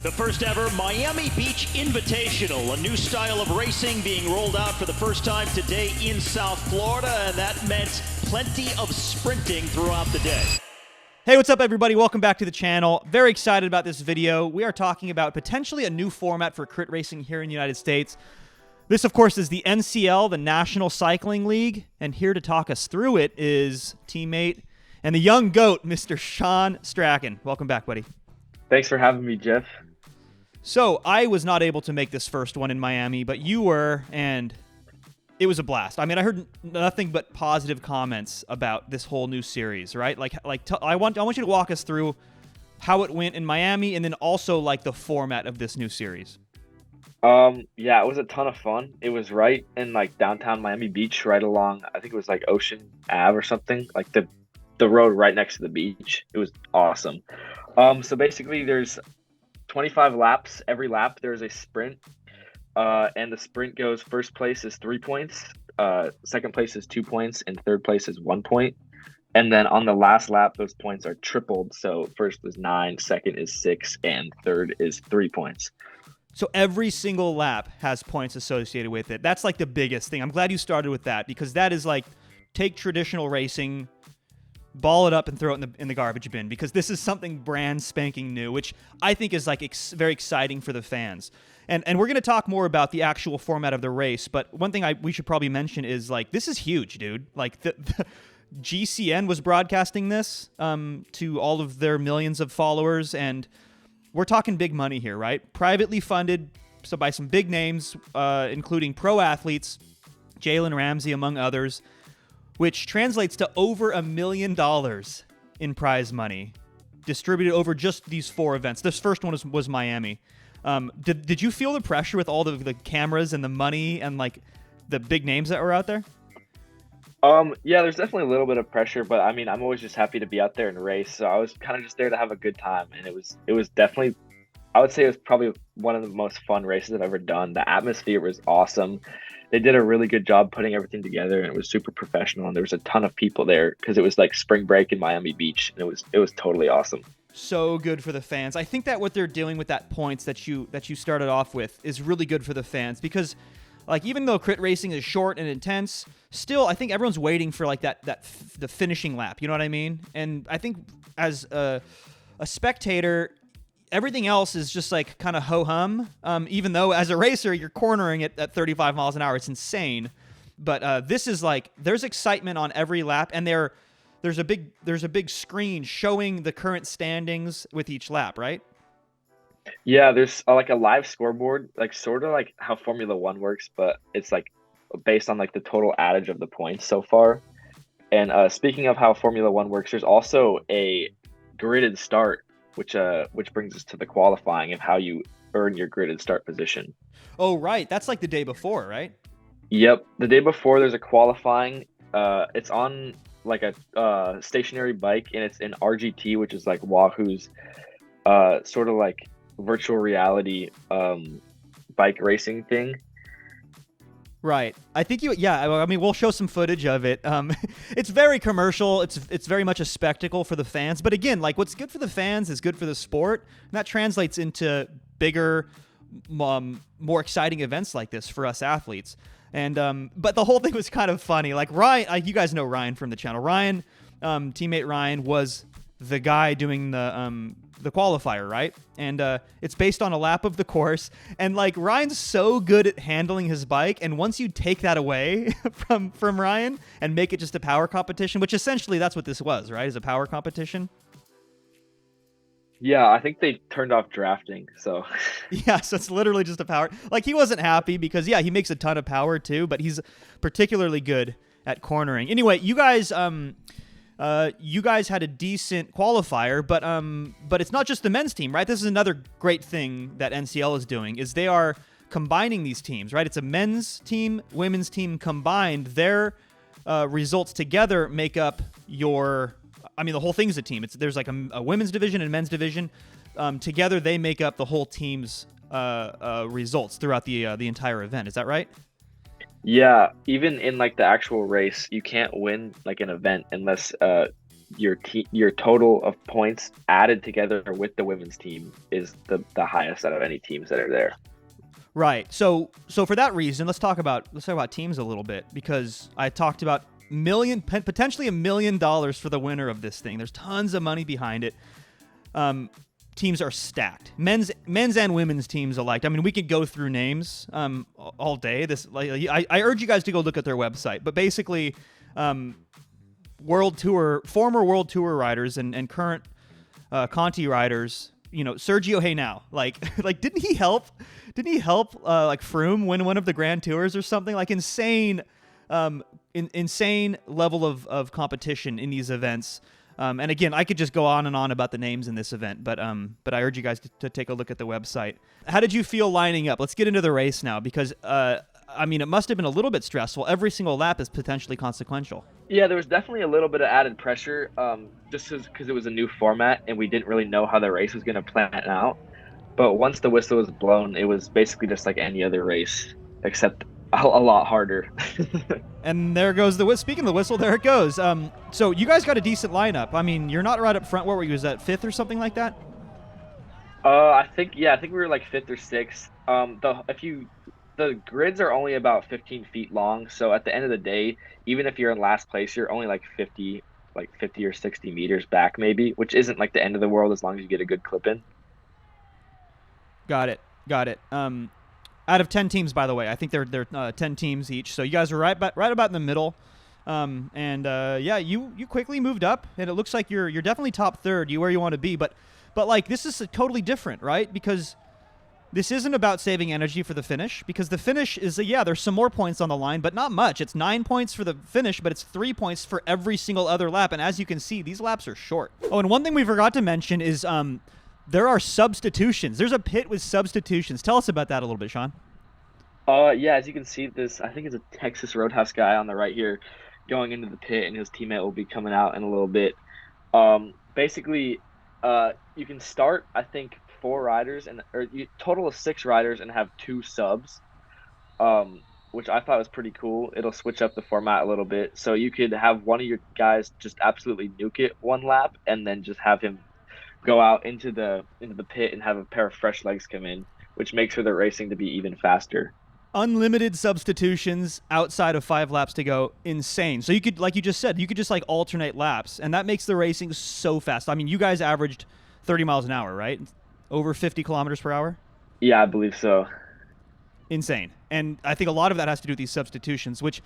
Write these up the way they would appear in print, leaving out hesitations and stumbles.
The first ever Miami Beach Invitational, a new style of racing being rolled out for the first time today in South Florida, and that meant plenty of sprinting throughout the day. Hey, what's up everybody? Welcome back to the channel. Very excited about this video. We are talking about potentially a new format for crit racing here in the United States. This, of course, is the NCL, the National Cycling League, and here to talk us through it is teammate and the young GOAT, Mr. Sean Strachan. Welcome back, buddy. Thanks for having me, Jeff. So, I was not able to make this first one in Miami, but you were, and it was a blast. I mean, I heard nothing but positive comments about this whole new series, right? I want you to walk us through how it went in Miami, and then also like the format of this new series. Yeah, it was a ton of fun. It was right in like downtown Miami Beach, right along, I think it was like Ocean Ave or something, like the road right next to the beach. It was awesome. So basically there's 25 laps. Every lap there's a sprint, and the sprint goes, first place is 3 points, second place is 2 points, and third place is 1 point. And then on the last lap, those points are tripled. So first is 9, second is 6, and third is 3 points. So every single lap has points associated with it. That's like the biggest thing. I'm glad you started with that, because that is like, take traditional racing, ball it up and throw it in the garbage bin, because this is something brand spanking new, which I think is like very exciting for the fans. And we're going to talk more about the actual format of the race, but one thing we should probably mention is like, this is huge, dude. Like the GCN was broadcasting this to all of their millions of followers, and we're talking big money here, right? Privately funded, so by some big names, including pro athletes, Jalen Ramsey among others, which translates to over $1 million in prize money, distributed over just these 4 events. This first one was Miami. Did you feel the pressure with all the cameras and the money and like the big names that were out there? Yeah, there's definitely a little bit of pressure, but I mean, I'm always just happy to be out there and race. So I was kind of just there to have a good time, and it was definitely, I would say it was probably one of the most fun races I've ever done. The atmosphere was awesome. They did a really good job putting everything together, and it was super professional, and there was a ton of people there because it was like spring break in Miami Beach, and it was totally awesome. So good for the fans. I think that what they're doing with that points that you started off with is really good for the fans, because like, even though crit racing is short and intense, still I think everyone's waiting for like the finishing lap, you know what I mean? And I think as a spectator, everything else is just like kind of ho-hum, even though as a racer, you're cornering it at 35 miles an hour. It's insane. But this is like, there's excitement on every lap, and there's a big screen showing the current standings with each lap, right? Yeah, there's like a live scoreboard, like sort of like how Formula One works, but it's like based on like the total adage of the points so far. And speaking of how Formula One works, there's also a gridded start, which brings us to the qualifying of how you earn your gridded start position. Oh, right. That's like the day before, right? Yep. The day before there's a qualifying. It's on like a stationary bike, and it's in RGT, which is like Wahoo's sort of like virtual reality bike racing thing. Right. I think I mean, we'll show some footage of it. It's very commercial. It's very much a spectacle for the fans. But again, like, what's good for the fans is good for the sport. And that translates into bigger, more exciting events like this for us athletes. And but the whole thing was kind of funny. Like Ryan, you guys know Ryan from the channel. Ryan, teammate Ryan, was the guy doing the qualifier, right? And it's based on a lap of the course, and like, Ryan's so good at handling his bike, and once you take that away from Ryan and make it just a power competition, which essentially that's what this was, right? Is a power competition. Yeah, I think they turned off drafting, so Yeah, so it's literally just a power. Like, he wasn't happy because, yeah, he makes a ton of power too, but he's particularly good at cornering. Anyway, you guys had a decent qualifier, but it's not just the men's team, right? This is another great thing that NCL is doing, is they are combining these teams, right? It's a men's team, women's team combined. Their results together make up the whole thing's a team. There's like a women's division and a men's division. Together, they make up the whole team's results throughout the entire event. Is that right? Yeah, even in like the actual race, you can't win like an event unless your total of points added together with the women's team is the highest out of any teams that are there. Right. So for that reason, let's talk about teams a little bit, because I talked about potentially $1 million for the winner of this thing. There's tons of money behind it. Teams are stacked. Men's and women's teams alike. I mean, we could go through names all day. I urge you guys to go look at their website. But basically, former World Tour riders and current Conti riders. You know, Sergio Henao, like didn't he help like Froome win one of the Grand Tours or something? Like insane level of competition in these events. And again, I could just go on and on about the names in this event, but I urge you guys to take a look at the website. How did you feel lining up? Let's get into the race now, because I mean, it must have been a little bit stressful. Every single lap is potentially consequential. Yeah, there was definitely a little bit of added pressure, just because it was a new format and we didn't really know how the race was going to plan out. But once the whistle was blown, it was basically just like any other race, except a lot harder. And there goes the whistle. Speaking of the whistle, there it goes. So you guys got a decent lineup. I mean, you're not right up front. What were you? Was that fifth or something like that? I think we were like fifth or sixth. The grids are only about 15 feet long, so at the end of the day, even if you're in last place, you're only like 50 or 60 meters back maybe, which isn't like the end of the world as long as you get a good clip in. Got it. Out of 10 teams, by the way, I think they're 10 teams each, so you guys are right about in the middle. You quickly moved up, and it looks like you're definitely top third, where you want to be, but like this is totally different, right? Because this isn't about saving energy for the finish, because the finish is, there's some more points on the line, but not much. It's 9 points for the finish, but it's 3 points for every single other lap. And as you can see, these laps are short. Oh, and one thing we forgot to mention is there are substitutions. There's a pit with substitutions. Tell us about that a little bit, Sean. As you can see, this, I think it's a Texas Roadhouse guy on the right here going into the pit, and his teammate will be coming out in a little bit. Basically, you can start, I think, 4 riders total of 6 riders and have 2 subs, which I thought was pretty cool. It'll switch up the format a little bit, so you could have one of your guys just absolutely nuke it one lap, and then just have him go out into the pit and have a pair of fresh legs come in, which makes for the racing to be even faster. Unlimited substitutions outside of 5 laps to go. Insane. So you could, like you just said, like alternate laps, and that makes the racing so fast. I mean, you guys averaged 30 miles an hour, right? Over 50 kilometers per hour? Yeah, I believe so. Insane. And I think a lot of that has to do with these substitutions, which,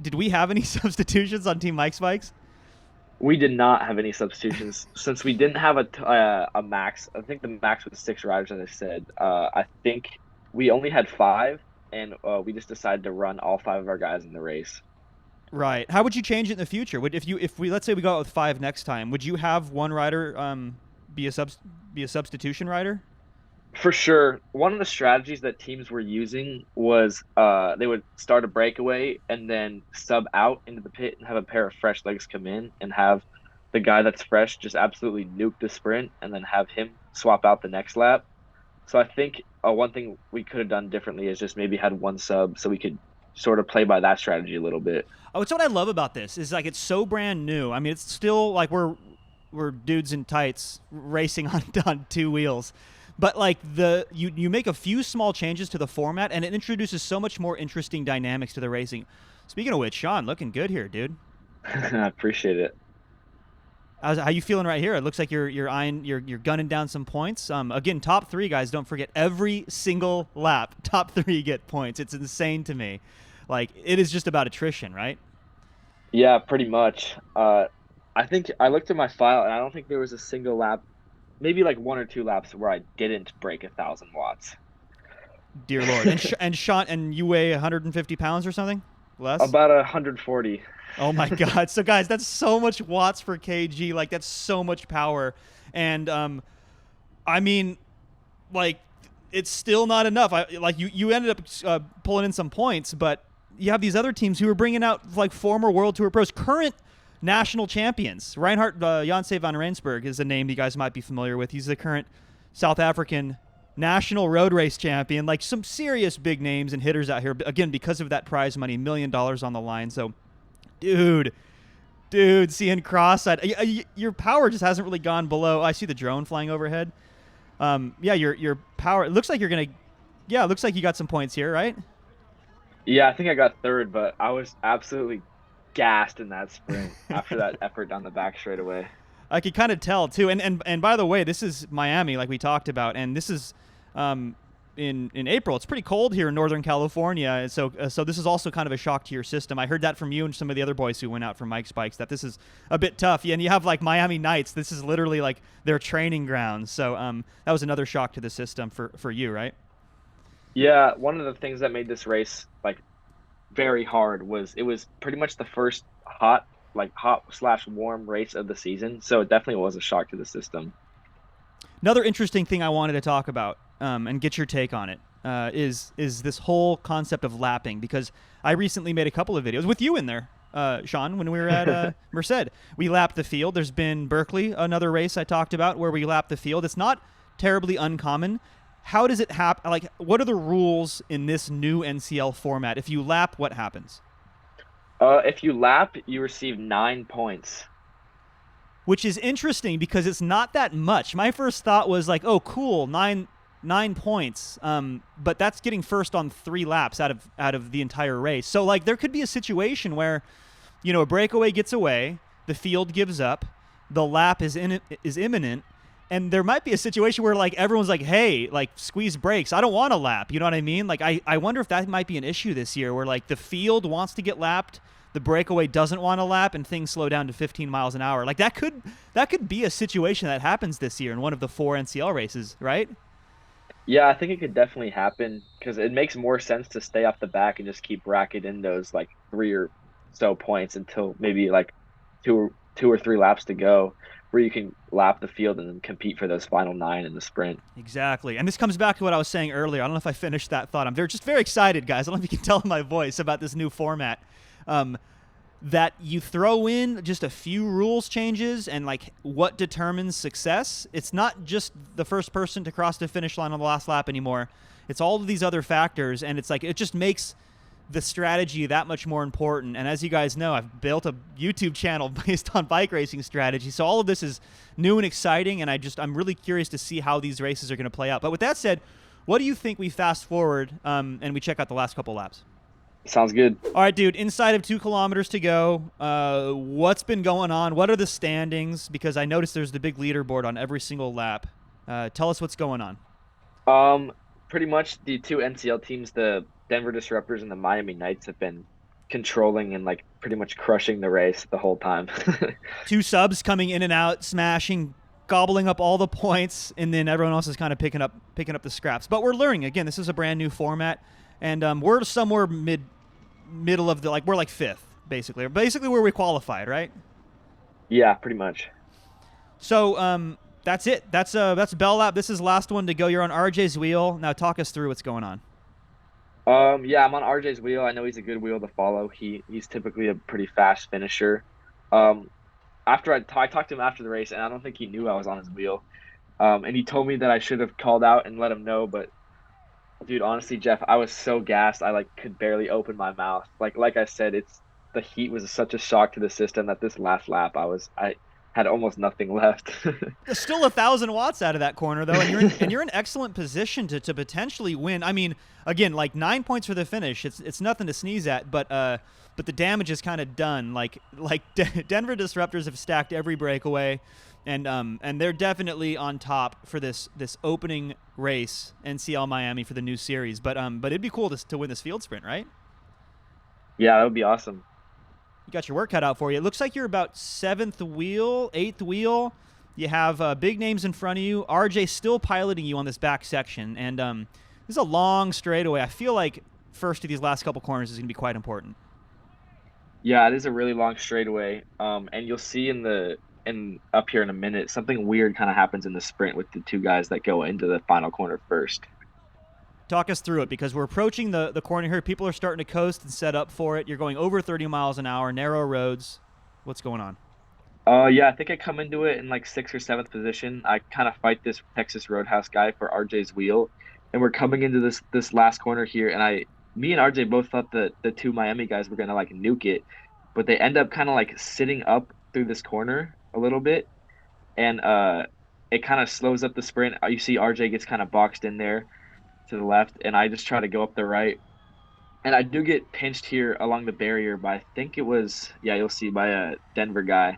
did we have any substitutions on Team Mike's bikes? We did not have any substitutions since we didn't have a max. I think the max was 6 riders, as I said. I think we only had 5, and we just decided to run all 5 of our guys in the race. Right. How would you change it in the future? If we let's say we go out with 5 next time, would you have one rider be a substitution rider? For sure. One of the strategies that teams were using was they would start a breakaway and then sub out into the pit and have a pair of fresh legs come in, and have the guy that's fresh just absolutely nuke the sprint and then have him swap out the next lap. So I think one thing we could have done differently is just maybe had 1 sub, so we could sort of play by that strategy a little bit. Oh, it's what I love about this is like it's so brand new. I mean, it's still like we're dudes in tights racing on 2 wheels. But like you make a few small changes to the format, and it introduces so much more interesting dynamics to the racing. Speaking of which, Sean, looking good here, dude. I appreciate it. How you feeling right here? It looks like you're gunning down some points. Again, top 3 guys. Don't forget, every single lap, top 3 get points. It's insane to me. Like, it is just about attrition, right? Yeah, pretty much. I think I looked at my file, and I don't think there was a single lap, maybe like 1 or 2 laps, where I didn't break 1,000 watts. Dear Lord. And Sean, and you weigh 150 pounds or something? Less? About 140. Oh my God. So guys, that's so much watts per kg. Like, that's so much power. And I mean, like, it's still not enough. You ended up pulling in some points, but you have these other teams who are bringing out like former World Tour pros, current national champions. Reinhard Janse van Rensburg is a name you guys might be familiar with. He's the current South African national road race champion. Like, some serious big names and hitters out here. Again, because of that prize money, $1 million on the line. So, dude, Dude, seeing cross-eyed. Your power just hasn't really gone below. I see the drone flying overhead. Yeah, your power. It looks like you're gonna. Yeah, it looks like you got some points here, right? Yeah, I think I got third, but I was absolutely gassed in that sprint after that effort down the back straightaway. I could kind of tell too. And by the way, this is Miami, like we talked about, and this is in April. It's pretty cold here in Northern California, and so this is also kind of a shock to your system. I heard that from you and some of the other boys who went out for Mike's bikes, that this is a bit tough. Yeah, and you have like Miami Nights. This is literally like their training grounds. So that was another shock to the system for you, right? Yeah, one of the things that made this race like very hard was it was pretty much the first hot/warm race of the season, so it definitely was a shock to the system. Another interesting thing I wanted to talk about and get your take on it is this whole concept of lapping, because I recently made a couple of videos with you in there, Sean, when we were at Merced. We lapped the field. There's been Berkeley, another race I talked about where we lapped the field. It's not terribly uncommon. How does it happen? Like, what are the rules in this new NCL format? If you lap, what happens? If you lap, you receive 9 points. Which is interesting because it's not that much. My first thought was like, oh, cool, nine points. But that's getting first on 3 laps out of the entire race. So like there could be a situation where, a breakaway gets away, the field gives up, the lap is imminent, and there might be a situation where like everyone's like, hey, like squeeze brakes. I don't want to lap. You know what I mean? Like I wonder if that might be an issue this year where like the field wants to get lapped, the breakaway doesn't want to lap, and things slow down to 15 miles an hour. Like that could be a situation that happens this year in one of the 4 NCL races, right? Yeah, I think it could definitely happen because it makes more sense to stay off the back and just keep racking in those like 3 or so points until maybe like two or 3 laps to go, where you can lap the field and then compete for those final 9 in the sprint. Exactly. And this comes back to what I was saying earlier. I don't know if I finished that thought. I'm just very excited, guys. I don't know if you can tell in my voice about this new format. That you throw in just a few rules changes and like what determines success. It's not just the first person to cross the finish line on the last lap anymore. It's all of these other factors, and it's like it just makes the strategy that much more important. And as you guys know, I've built a YouTube channel based on bike racing strategy, so all of this is new and exciting, and I'm really curious to see how these races are going to play out. But with that said, what do you think we fast forward and we check out the last couple laps? Sounds good. All right, dude, inside of 2 kilometers to go, what's been going on? What are the standings? Because I noticed there's the big leaderboard on every single lap. Tell us what's going on. Pretty much the 2 NCL teams, the Denver Disruptors and the Miami Knights, have been controlling and like pretty much crushing the race the whole time. 2 subs coming in and out, smashing, gobbling up all the points, and then everyone else is kind of picking up the scraps. But we're learning. Again, this is a brand new format, and we're somewhere middle of we're like 5th basically where we qualified, right? Yeah, pretty much. So that's it. That's Bell Lap. This is the last one to go. You're on RJ's wheel. Now talk us through what's going on. Yeah, I'm on RJ's wheel. I know he's a good wheel to follow. He's typically a pretty fast finisher. After I talked to him after the race, and I don't think he knew I was on his wheel. And he told me that I should have called out and let him know, but dude, honestly, Jeff, I was so gassed I like could barely open my mouth. Like I said, the heat was such a shock to the system that this last lap I had almost nothing left. There's still 1,000 watts out of that corner though, and you're in excellent position to potentially win. I mean, again, like 9 points for the finish. It's nothing to sneeze at, but the damage is kind of done. Like Denver Disruptors have stacked every breakaway. And they're definitely on top for this opening race, NCL Miami, for the new series. But it'd be cool to win this field sprint, right? Yeah, that would be awesome. You got your work cut out for you. It looks like you're about 7th wheel, 8th wheel. You have big names in front of you. RJ still piloting you on this back section, and this is a long straightaway. I feel like first of these last couple corners is going to be quite important. Yeah, it is a really long straightaway. And you'll see up here in a minute, something weird kind of happens in the sprint with the 2 guys that go into the final corner first. Talk us through it, because we're approaching the corner here. People are starting to coast and set up for it. You're going over 30 miles an hour, narrow roads. What's going on? Yeah, I think I come into it in like 6th or 7th position. I kind of fight this Texas Roadhouse guy for RJ's wheel, and we're coming into this last corner here, and me and RJ both thought that the 2 Miami guys were gonna like nuke it. but they end up kind of like sitting up through this corner a little bit, and it kind of slows up the sprint. You see RJ gets kind of boxed in there to the left, and I just try to go up the right. And I do get pinched here along the barrier by, I think it was, yeah, you'll see, by a Denver guy.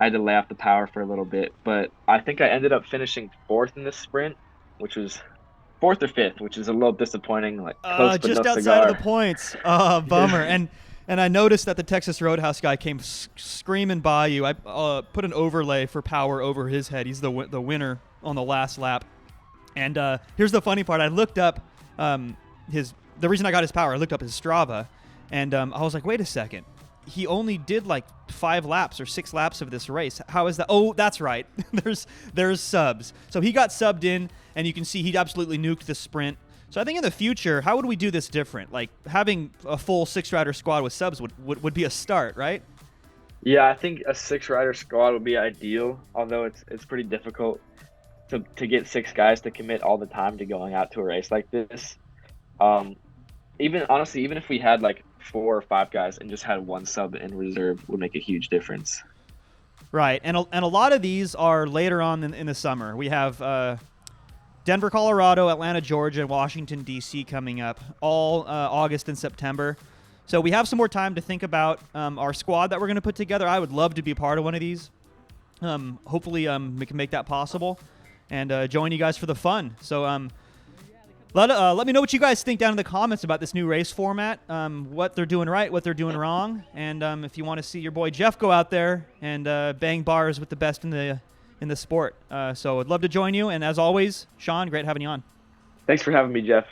I had to lay off the power for a little bit, but I think I ended up finishing fourth in this sprint, which was fourth or fifth, which is a little disappointing. Like close but Just no outside cigar. of the points. Bummer. And I noticed that the Texas Roadhouse guy came screaming by you. I put an overlay for power over his head. He's the winner on the last lap. And here's the funny part. I looked up the reason I got his power. I looked up his Strava, and I was like, wait a second. He only did like 5 laps or 6 laps of this race. How is that? Oh, that's right. there's subs. So he got subbed in, and you can see he absolutely nuked the sprint. So I think in the future, how would we do this different? Like having a full 6-rider squad with subs would be a start, right? Yeah, I think a 6-rider squad would be ideal, although it's pretty difficult to get 6 guys to commit all the time to going out to a race like this. Even honestly, even if we had like 4 or 5 guys and just had 1 sub in reserve, would make a huge difference. Right, and a lot of these are later on in the summer. We have Denver, Colorado, Atlanta, Georgia, and Washington, D.C. coming up, all August and September. So we have some more time to think about our squad that we're going to put together. I would love to be a part of one of these. Hopefully we can make that possible and join you guys for the fun. So let me know what you guys think down in the comments about this new race format, what they're doing right, what they're doing wrong, and if you want to see your boy Jeff go out there and bang bars with the best in the sport. So I'd love to join you, and as always, Sean, great having you on. Thanks for having me, Jeff.